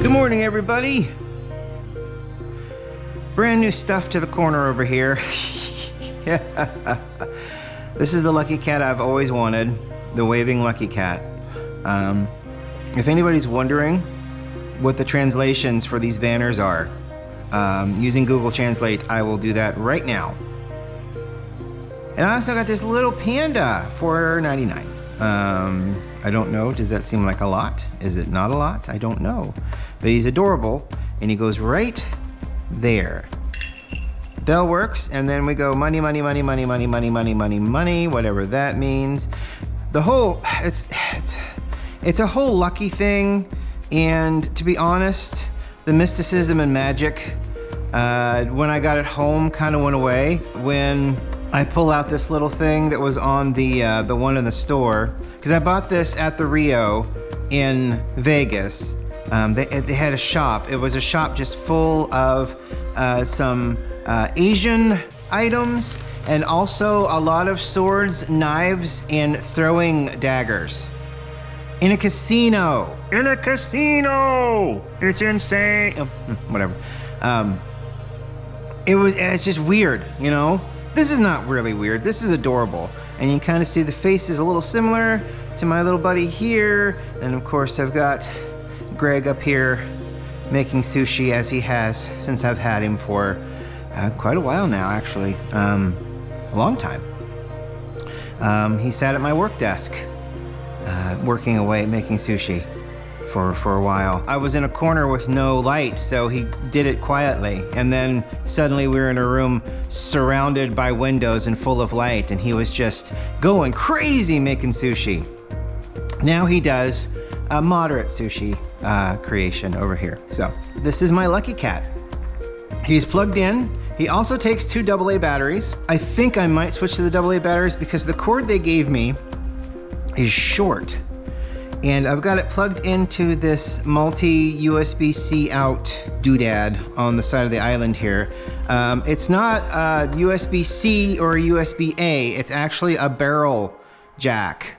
Good morning, everybody. Brand new stuff to the corner over here. This is the lucky cat I've always wanted, the waving lucky cat. If anybody's wondering what the translations for these banners are, using Google Translate, I will do that right now. And I also got this little panda for $4.99. I don't know, does that seem like a lot? Is it not a lot? I don't know. But he's adorable, and he goes right there. Bell works, and then we go money, money, money, money, money, money, money, money, money, whatever that means. The whole, it's a whole lucky thing, and to be honest, the mysticism and magic, when I got it home, kind of went away. When I pull out this little thing that was on the one in the store, because I bought this at the Rio in Vegas. They had a shop. It was a shop just full of some Asian items and also a lot of swords, knives, and throwing daggers. In a casino. In a casino! It's insane. Oh, whatever. It's just weird, you know? This is not really weird. This is adorable. And you kind of see the face is a little similar to my little buddy here. And of course, I've got Greg up here making sushi as he has since I've had him for quite a while now, actually. A long time. He sat at my work desk, working away, making sushi for a while. I was in a corner with no light, so he did it quietly. And then suddenly we were in a room surrounded by windows and full of light, and he was just going crazy making sushi. Now he does a moderate sushi creation over here. So this is my lucky cat. He's plugged in. He also takes 2 AA batteries. I think I might switch to the AA batteries because the cord they gave me is short. And I've got it plugged into this multi-USB-C out doodad on the side of the island here. It's not a USB-C or a USB-A. It's actually a barrel jack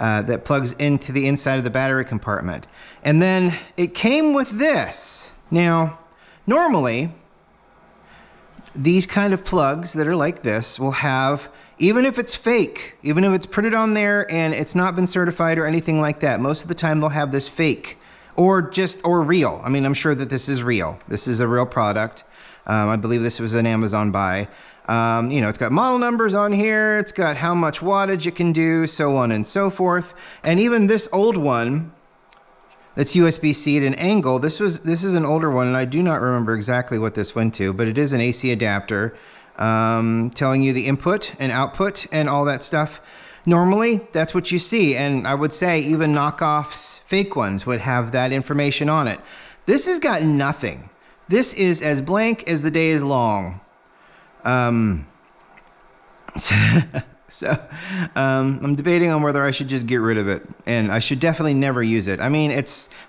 that plugs into the inside of the battery compartment. And then it came with this. Now, normally, these kind of plugs that are like this will have, even if it's fake, even if it's printed on there and it's not been certified or anything like that, most of the time they'll have this fake or real. I mean, I'm sure that this is real. This is a real product. I believe this was an Amazon buy. You know, it's got model numbers on here. It's got how much wattage it can do, so on and so forth. And even this old one that's USB-C at an angle, this is an older one, and I do not remember exactly what this went to, but it is an AC adapter. Telling you the input and output and all that stuff. Normally, that's what you see, and I would say even knockoffs, fake ones, would have that information on it. This has got nothing. This is as blank as the day is long. I'm debating on whether I should just get rid of it, and I should definitely never use it. I mean,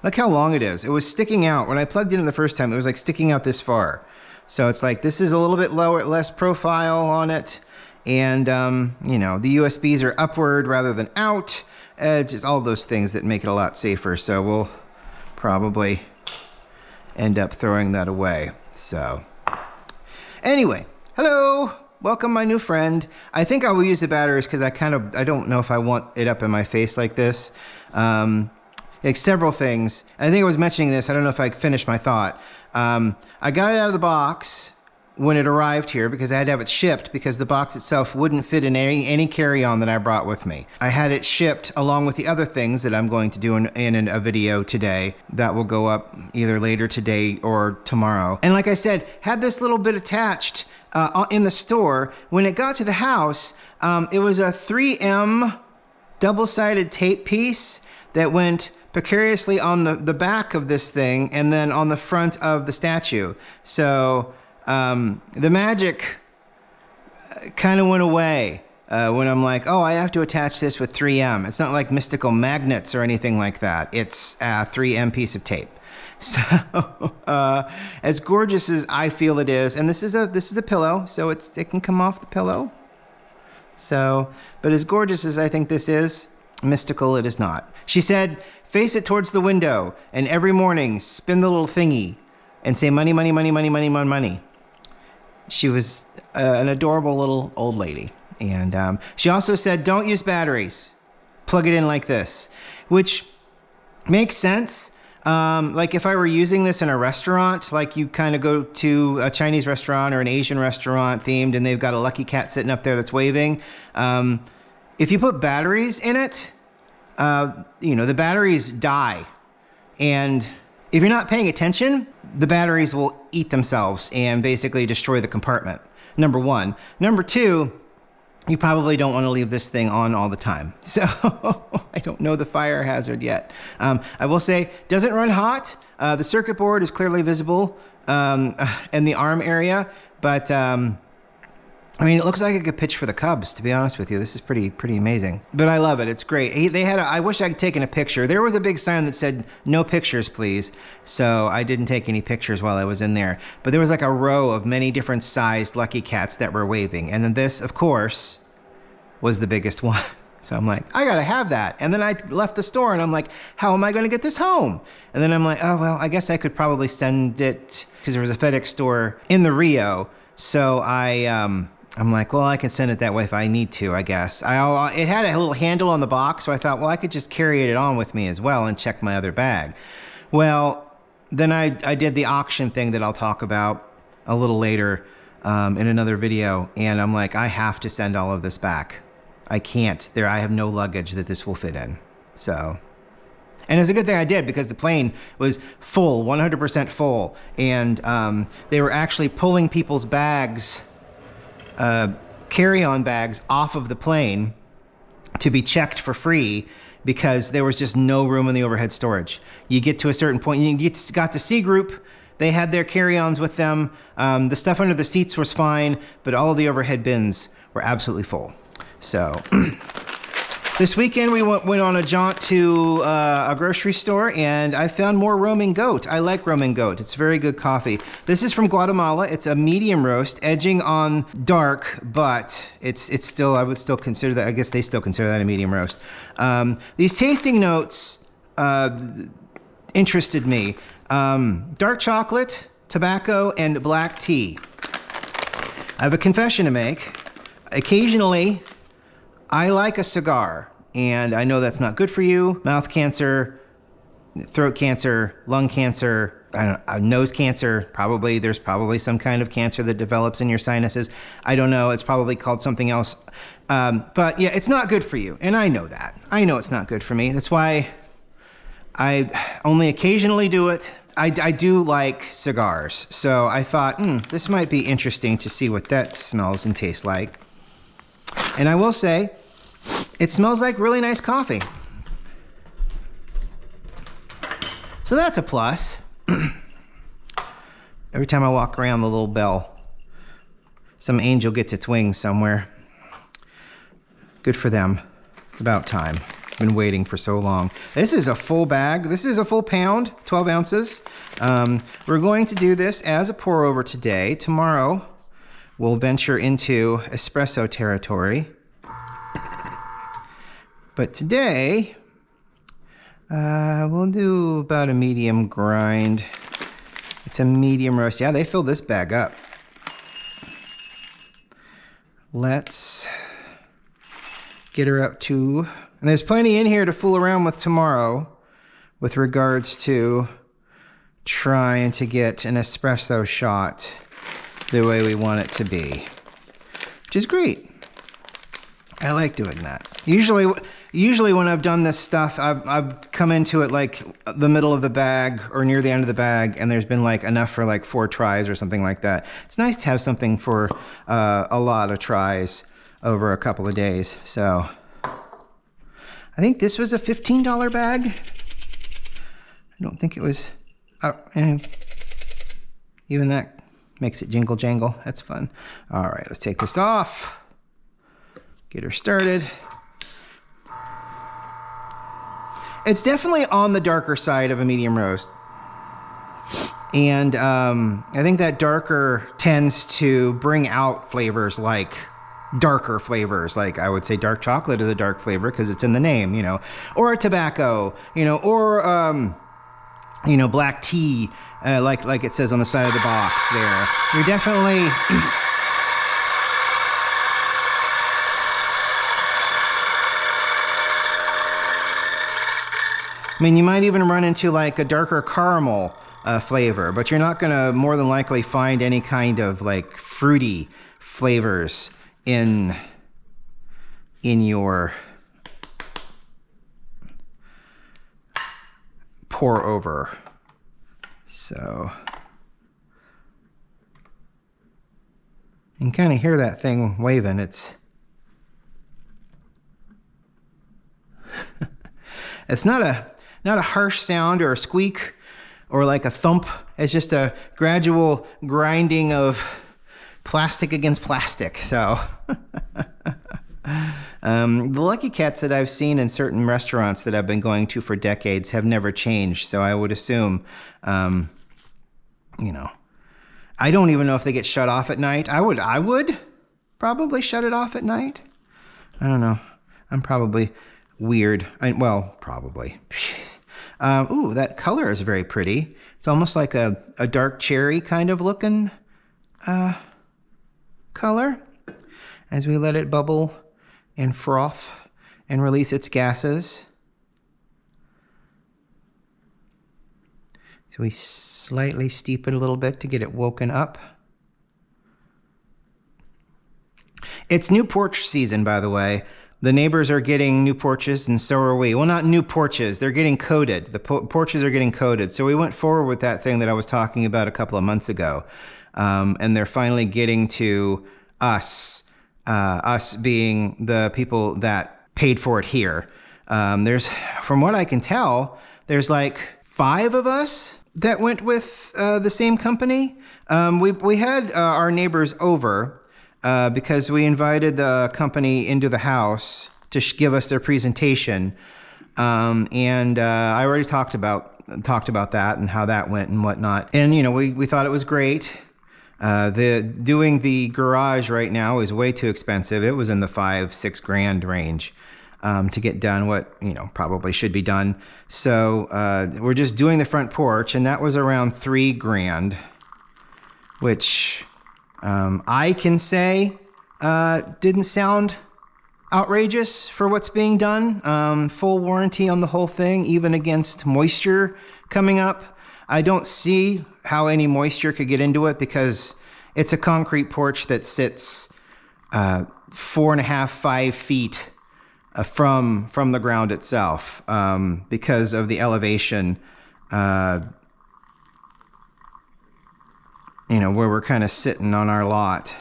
look how long it is. It was sticking out. When I plugged it in the first time, it was like sticking out this far. So it's like, this is a little bit lower, less profile on it. And, you know, the USBs are upward rather than out. Just all those things that make it a lot safer. So we'll probably end up throwing that away. So anyway, hello, welcome my new friend. I think I will use the batteries because I don't know if I want it up in my face like this. Like several things. I think I was mentioning this. I don't know if I finished my thought. I got it out of the box when it arrived here because I had to have it shipped because the box itself wouldn't fit in any carry-on that I brought with me. I had it shipped along with the other things that I'm going to do in a video today that will go up either later today or tomorrow. And like I said, had this little bit attached in the store. When it got to the house, it was a 3M double-sided tape piece that went precariously on the back of this thing and then on the front of the statue. So the magic kind of went away when I'm like, oh, I have to attach this with 3M. It's not like mystical magnets or anything like that. It's a 3M piece of tape. So as gorgeous as I feel it is, and this is a pillow, so it can come off the pillow. So, but as gorgeous as I think this is, mystical it is not. She said face it towards the window, and every morning spin the little thingy and say money, money, money, money, money, money, money. She was an adorable little old lady. And she also said, don't use batteries. Plug it in like this, which makes sense. Like if I were using this in a restaurant, like you kind of go to a Chinese restaurant or an Asian restaurant themed and they've got a lucky cat sitting up there that's waving. If you put batteries in it, the batteries die. And if you're not paying attention, the batteries will eat themselves and basically destroy the compartment. Number one. Number two, you probably don't want to leave this thing on all the time. So I don't know the fire hazard yet. I will say, doesn't run hot. The circuit board is clearly visible in the arm area, but I mean, it looks like it could pitch for the Cubs, to be honest with you. This is pretty amazing. But I love it. It's great. I wish I could taken a picture. There was a big sign that said, no pictures, please. So I didn't take any pictures while I was in there. But there was like a row of many different sized Lucky Cats that were waving. And then this, of course, was the biggest one. So I'm like, I gotta have that. And then I left the store and I'm like, how am I gonna get this home? And then I'm like, oh, well, I guess I could probably send it, because there was a FedEx store in the Rio. So I'm like, well, I can send it that way if I need to, I guess. It had a little handle on the box, so I thought, well, I could just carry it on with me as well and check my other bag. Well, then I did the auction thing that I'll talk about a little later in another video, and I'm like, I have to send all of this back. I can't. I have no luggage that this will fit in. So, and it's a good thing I did, because the plane was full, 100% full, and they were actually pulling people's bags, carry-on bags off of the plane to be checked for free, because there was just no room in the overhead storage. You get to a certain point, got to C group, they had their carry-ons with them. The stuff under the seats was fine, but all of the overhead bins were absolutely full. So this weekend we went on a jaunt to a grocery store, and I found more roaming goat. I like roaming goat. It's very good coffee. This is from Guatemala. It's a medium roast, edging on dark, but it's still, I would still consider that, I guess they still consider that a medium roast. These tasting notes interested me. Dark chocolate, tobacco, and black tea. I have a confession to make. Occasionally, I like a cigar, and I know that's not good for you. Mouth cancer, throat cancer, lung cancer, nose cancer, probably. There's probably some kind of cancer that develops in your sinuses. I don't know. It's probably called something else. But yeah, it's not good for you, and I know that. I know it's not good for me. That's why I only occasionally do it. I do like cigars, so I thought, this might be interesting to see what that smells and tastes like. And I will say, it smells like really nice coffee. So that's a plus. Every time I walk around the little bell, some angel gets its wings somewhere. Good for them. It's about time. I've been waiting for so long. This is a full bag. This is a full pound, 12 ounces. We're going to do this as a pour over today. Tomorrow, we'll venture into espresso territory. But today, we'll do about a medium grind. It's a medium roast. Yeah, they filled this bag up. Let's get her up to, and there's plenty in here to fool around with tomorrow with regards to trying to get an espresso shot the way we want it to be, which is great. I like doing that. Usually when I've done this stuff, I've come into it like the middle of the bag or near the end of the bag, and there's been like enough for like 4 tries or something like that. It's nice to have something for a lot of tries over a couple of days. So I think this was a $15 bag. I don't think it was, even that makes it jingle jangle. That's fun. All right, let's take this off. Get her started. It's definitely on the darker side of a medium roast. And I think that darker tends to bring out flavors like darker flavors. Like I would say dark chocolate is a dark flavor because it's in the name, you know, or tobacco, you know, or, you know, black tea, like it says on the side of the box there. You're definitely... I mean, you might even run into like a darker caramel flavor, but you're not gonna more than likely find any kind of like fruity flavors in your pour over. So you can kind of hear that thing waving. It's it's not a harsh sound or a squeak or like a thump. It's just a gradual grinding of plastic against plastic. So the Lucky Cats that I've seen in certain restaurants that I've been going to for decades have never changed. So I would assume, you know, I don't even know if they get shut off at night. I would probably shut it off at night. I don't know. I'm probably weird. Well, probably. Ooh, that color is very pretty. It's almost like a dark cherry kind of looking color as we let it bubble and froth and release its gases. So we slightly steep it a little bit to get it woken up. It's new porch season, by the way. The neighbors are getting new porches, and so are we. Well, not new porches. They're getting coated. The porches are getting coated. So we went forward with that thing that I was talking about a couple of months ago. And they're finally getting to us, us being the people that paid for it here. From what I can tell, there's like 5 of us that went with the same company. We had our neighbors over. Because we invited the company into the house to give us their presentation, and I already talked about that and how that went and whatnot. And you know, we thought it was great. Doing the garage right now is way too expensive. It was in the $5-6 grand range to get done what, you know, probably should be done. So we're just doing the front porch, and that was around $3 grand, which I can say didn't sound outrageous for what's being done. Full warranty on the whole thing, even against moisture coming up. I don't see how any moisture could get into it because it's a concrete porch that sits 4.5-5 feet from the ground itself because of the elevation. You know, where we're kind of sitting on our lot.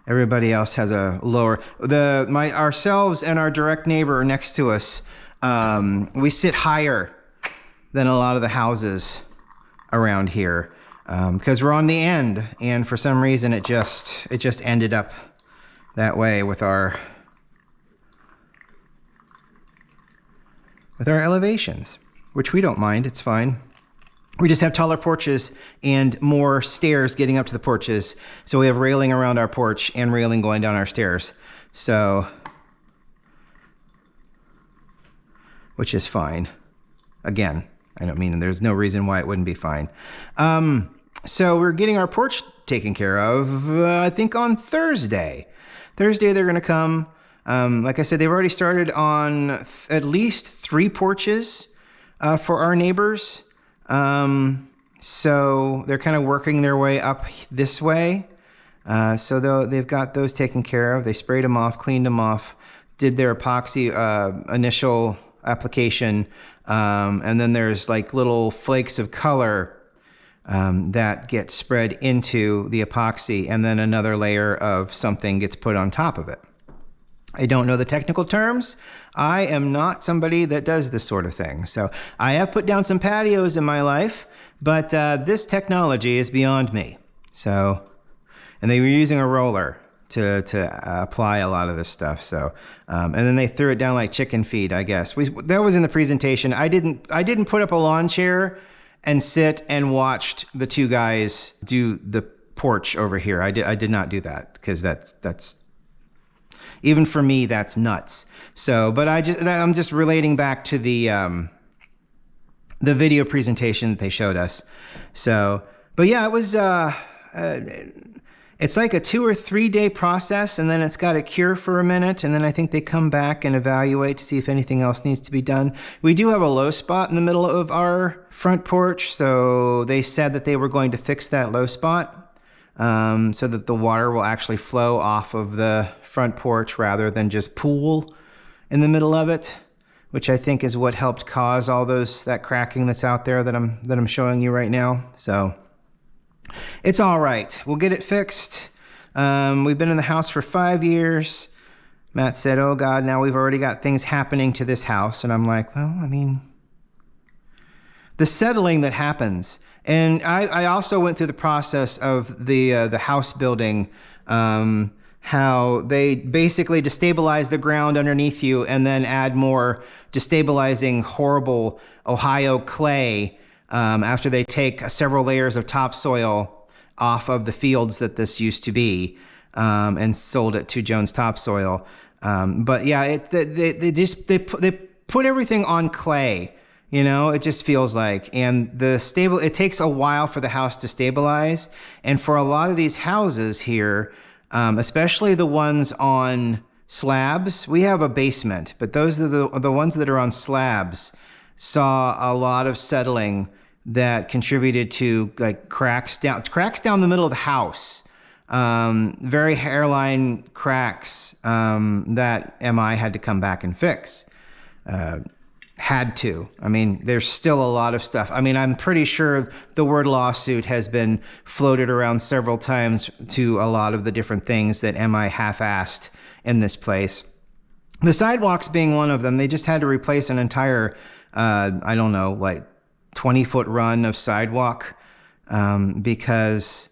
Everybody else has a lower, ourselves and our direct neighbor next to us, we sit higher than a lot of the houses around here because we're on the end, and for some reason it just ended up that way with our elevations, which we don't mind. It's fine. We just have taller porches and more stairs getting up to the porches. So we have railing around our porch and railing going down our stairs. So, which is fine. Again, I don't mean there's no reason why it wouldn't be fine. So we're getting our porch taken care of, I think on Thursday. Thursday they're gonna come. Like I said, they've already started on at least 3 porches for our neighbors. So they're kind of working their way up this way. So they've got those taken care of. They sprayed them off, cleaned them off, did their epoxy initial application, and then there's like little flakes of color that get spread into the epoxy, and then another layer of something gets put on top of it. I don't know the technical terms. I am not somebody that does this sort of thing. So I have put down some patios in my life, but this technology is beyond me. So, and they were using a roller to apply a lot of this stuff. So, and then they threw it down like chicken feed, I guess. That was in the presentation. I didn't put up a lawn chair and sit and watched the 2 guys do the porch over here. I did not do that because that's Even for me, that's nuts. So, but I'm just relating back to the video presentation that they showed us. So, but yeah, it was, it's like a 2 or 3 day process, and then it's got to cure for a minute, and then I think they come back and evaluate to see if anything else needs to be done. We do have a low spot in the middle of our front porch, so they said that they were going to fix that low spot so that the water will actually flow off of the front porch rather than just pool in the middle of it, which I think is what helped cause all that cracking that's out there that I'm showing you right now. So it's all right. We'll get it fixed. We've been in the house for 5 years. Matt said, oh God, now we've already got things happening to this house. And I'm like, well, I mean, the settling that happens. And I also went through the process of the house building, how they basically destabilize the ground underneath you and then add more destabilizing, horrible Ohio clay after they take several layers of topsoil off of the fields that this used to be and sold it to Jones Topsoil. But yeah, they put everything on clay. You know, it just feels like, and it takes a while for the house to stabilize. And for a lot of these houses here, especially the ones on slabs, we have a basement, but those are the ones that are on slabs saw a lot of settling that contributed to like cracks down the middle of the house. Very hairline cracks that MI had to come back and fix. Had to. I mean, there's still a lot of stuff. I mean, I'm pretty sure the word lawsuit has been floated around several times to a lot of the different things that MI half-assed in this place. The sidewalks being one of them. They just had to replace an entire, I don't know, like 20-foot run of sidewalk because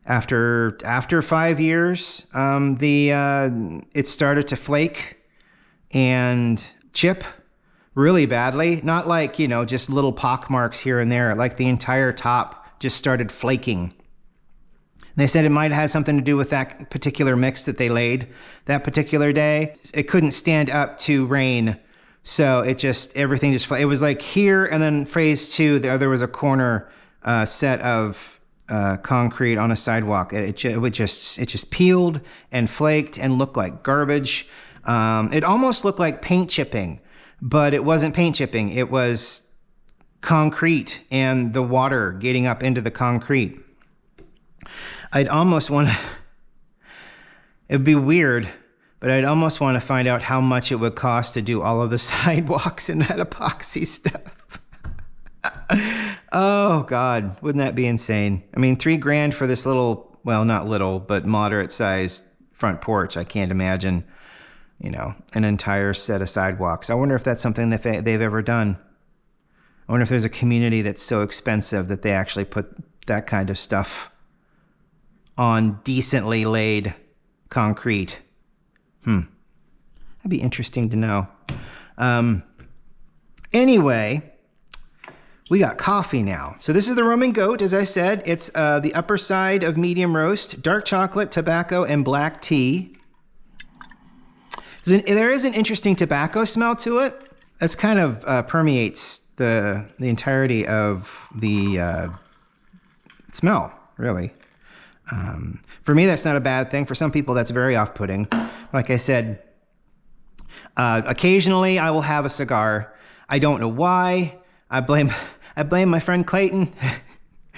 after 5 years, it started to flake and chip really badly. Not like, you know, just little pock marks here and there. Like the entire top just started flaking. They said it might have had something to do with that particular mix that they laid that particular day. It couldn't stand up to rain. So everything just, it was like here, and then phase 2, there was a corner set of concrete on a sidewalk. It just peeled and flaked and looked like garbage. It almost looked like paint chipping, but it wasn't paint chipping. It was concrete and the water getting up into the concrete. I'd almost want to, it'd be weird, but I'd almost want to find out how much it would cost to do all of the sidewalks and that epoxy stuff. Oh God, wouldn't that be insane? I mean, $3,000 for this little, well, not little, but moderate sized front porch. I can't imagine, you know, an entire set of sidewalks. I wonder if that's something that they've ever done. I wonder if there's a community that's so expensive that they actually put that kind of stuff on decently laid concrete. That'd be interesting to know. Anyway, we got coffee now. So this is the Roman Goat, as I said. It's the upper side of medium roast, dark chocolate, tobacco, and black tea. There is an interesting tobacco smell to it. That's kind of permeates the entirety of the smell, really. For me, that's not a bad thing. For some people, that's very off-putting. Like I said, occasionally I will have a cigar. I don't know why. I blame my friend Clayton,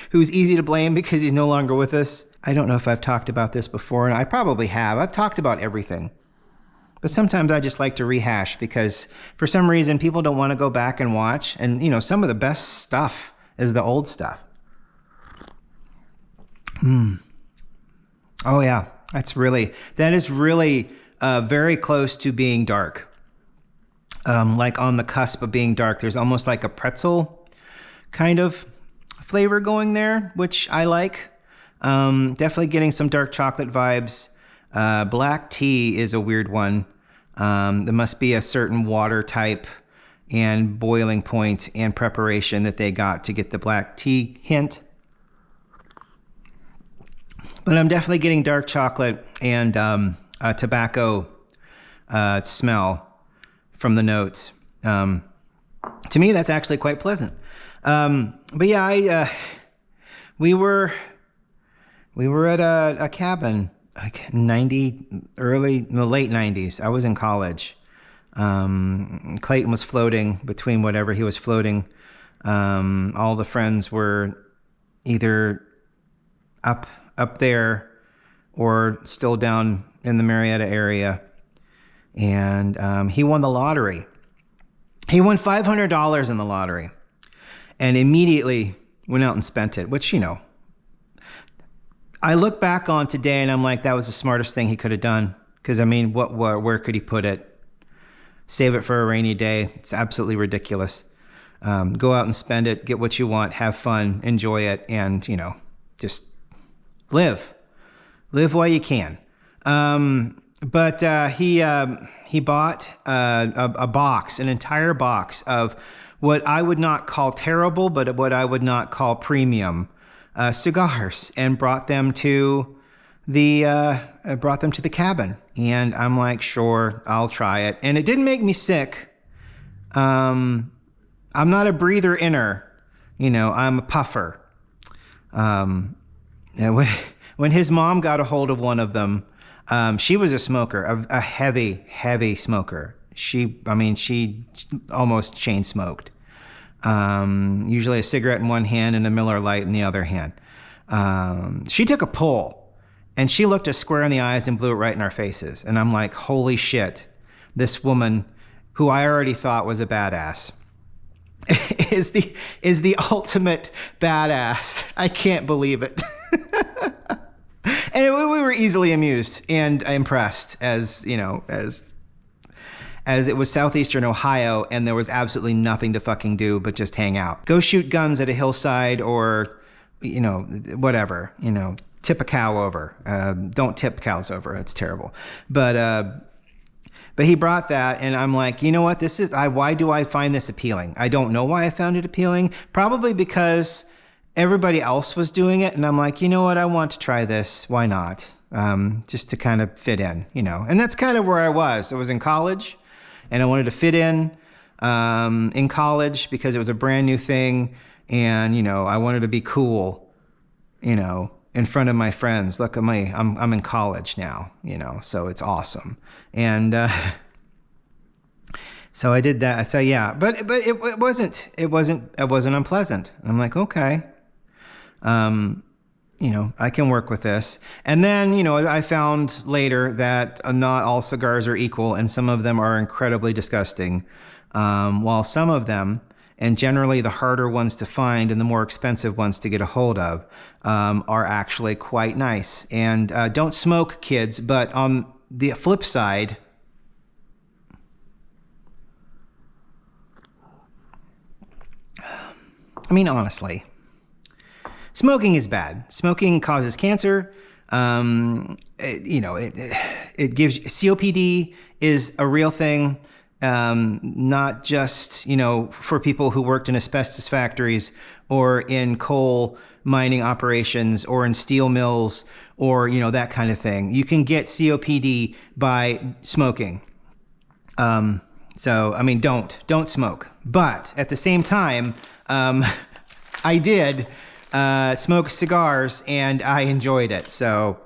who's easy to blame because he's no longer with us. I don't know if I've talked about this before, and I probably have. I've talked about everything. But sometimes I just like to rehash because for some reason people don't want to go back and watch. And, you know, some of the best stuff is the old stuff. Oh yeah, that is really very close to being dark. Like on the cusp of being dark. There's almost like a pretzel kind of flavor going there, which I like. Definitely getting some dark chocolate vibes. Black tea is a weird one. There must be a certain water type and boiling point and preparation that they got to get the black tea hint. But I'm definitely getting dark chocolate and tobacco smell from the notes. To me, that's actually quite pleasant. But yeah, we were at a cabin, like in the late 90s. I was in college. Clayton was floating between whatever he was floating. All the friends were either up there or still down in the Marietta area. And he won the lottery. He won $500 in the lottery and immediately went out and spent it, which, I look back on today and I'm like, that was the smartest thing he could have done. Because, I mean, where could he put it? Save it for a rainy day. It's absolutely ridiculous. Go out and spend it, get what you want, have fun, enjoy it, and, just live. Live while you can. But he bought a box, an entire box of what I would not call terrible, but what I would not call premium cigars, and brought them to the cabin. And I'm like, sure, I'll try it. And it didn't make me sick. I'm not a breather inner, I'm a puffer. And when his mom got a hold of one of them, she was a smoker, a heavy smoker. She almost chain smoked. Usually a cigarette in one hand and a Miller Lite in the other hand. She took a pull and she looked us square in the eyes and blew it right in our faces. And I'm like, holy shit, this woman, who I already thought was a badass, is the ultimate badass. I can't believe it. And we were easily amused and impressed, as it was southeastern Ohio and there was absolutely nothing to fucking do but just hang out. Go shoot guns at a hillside or, whatever, tip a cow over. Don't tip cows over. It's terrible. But he brought that and I'm like, you know what? Why do I find this appealing? I don't know why I found it appealing. Probably because everybody else was doing it. And I'm like, you know what? I want to try this. Why not? Just to kind of fit in, and that's kind of where I was. I was in college and I wanted to fit in college because it was a brand new thing. And, I wanted to be cool, in front of my friends. Look at me, I'm in college now, so it's awesome. And, so I did that. So yeah, but it wasn't unpleasant. I'm like, okay. I can work with this. And then, I found later that not all cigars are equal and some of them are incredibly disgusting. While some of them, and generally the harder ones to find and the more expensive ones to get a hold of, are actually quite nice. And don't smoke, kids, but on the flip side, honestly, smoking is bad. Smoking causes cancer. It gives COPD is a real thing. Not just, for people who worked in asbestos factories or in coal mining operations or in steel mills or, that kind of thing. You can get COPD by smoking. Don't smoke. But at the same time, I did smoke cigars and I enjoyed it. So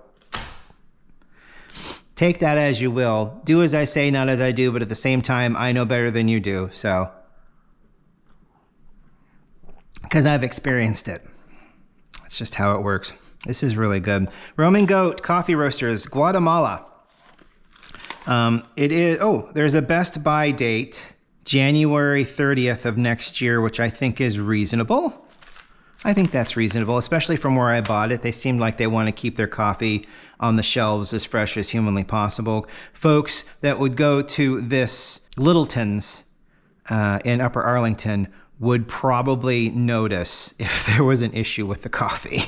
take that as you will. Do as I say, not as I do. But at the same time, I know better than you do. So, because I've experienced it. That's just how it works. This is really good. Roman Goat Coffee Roasters, Guatemala. There's a Best Buy date, January 30th of next year, which I think is reasonable. I think that's reasonable, especially from where I bought it. They seemed like they want to keep their coffee on the shelves as fresh as humanly possible. Folks that would go to this Littleton's in Upper Arlington would probably notice if there was an issue with the coffee.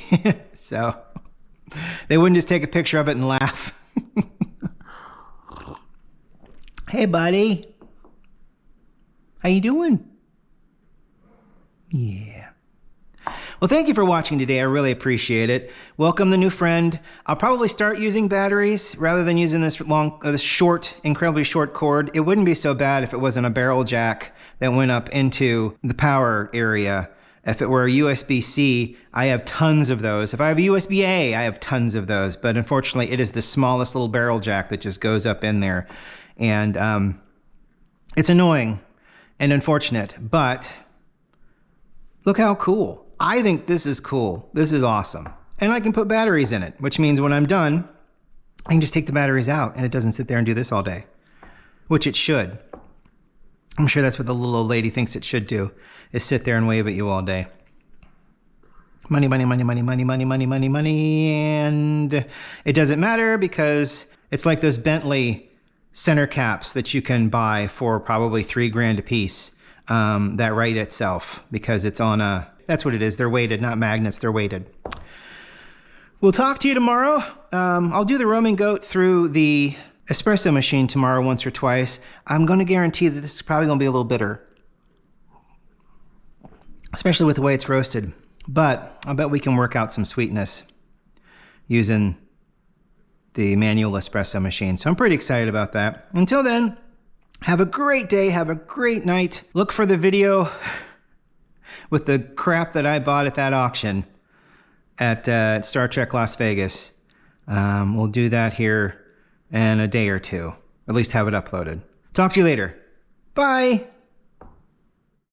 So they wouldn't just take a picture of it and laugh. Hey, buddy. How you doing? Yeah. Well, thank you for watching today. I really appreciate it. Welcome the new friend. I'll probably start using batteries rather than using this short, incredibly short cord. It wouldn't be so bad if it wasn't a barrel jack that went up into the power area. If it were a USB-C, I have tons of those. If I have a USB-A, I have tons of those. But unfortunately, it is the smallest little barrel jack that just goes up in there. And it's annoying and unfortunate, but look how cool. I think this is cool. This is awesome. And I can put batteries in it, which means when I'm done, I can just take the batteries out and it doesn't sit there and do this all day, which it should. I'm sure that's what the little old lady thinks it should do, is sit there and wave at you all day. Money, money, money, money, money, money, money, money, money. And it doesn't matter because it's like those Bentley center caps that you can buy for probably $3 a piece that right itself because it's on a, that's what it is. They're weighted, not magnets, they're weighted. We'll talk to you tomorrow. I'll do the roaming goat through the espresso machine tomorrow once or twice. I'm going to guarantee that this is probably going to be a little bitter, especially with the way it's roasted. But I bet we can work out some sweetness using the manual espresso machine. So I'm pretty excited about that. Until then, have a great day. Have a great night. Look for the video with the crap that I bought at that auction at Star Trek Las Vegas. We'll do that here in a day or two. At least have it uploaded. Talk to you later. Bye.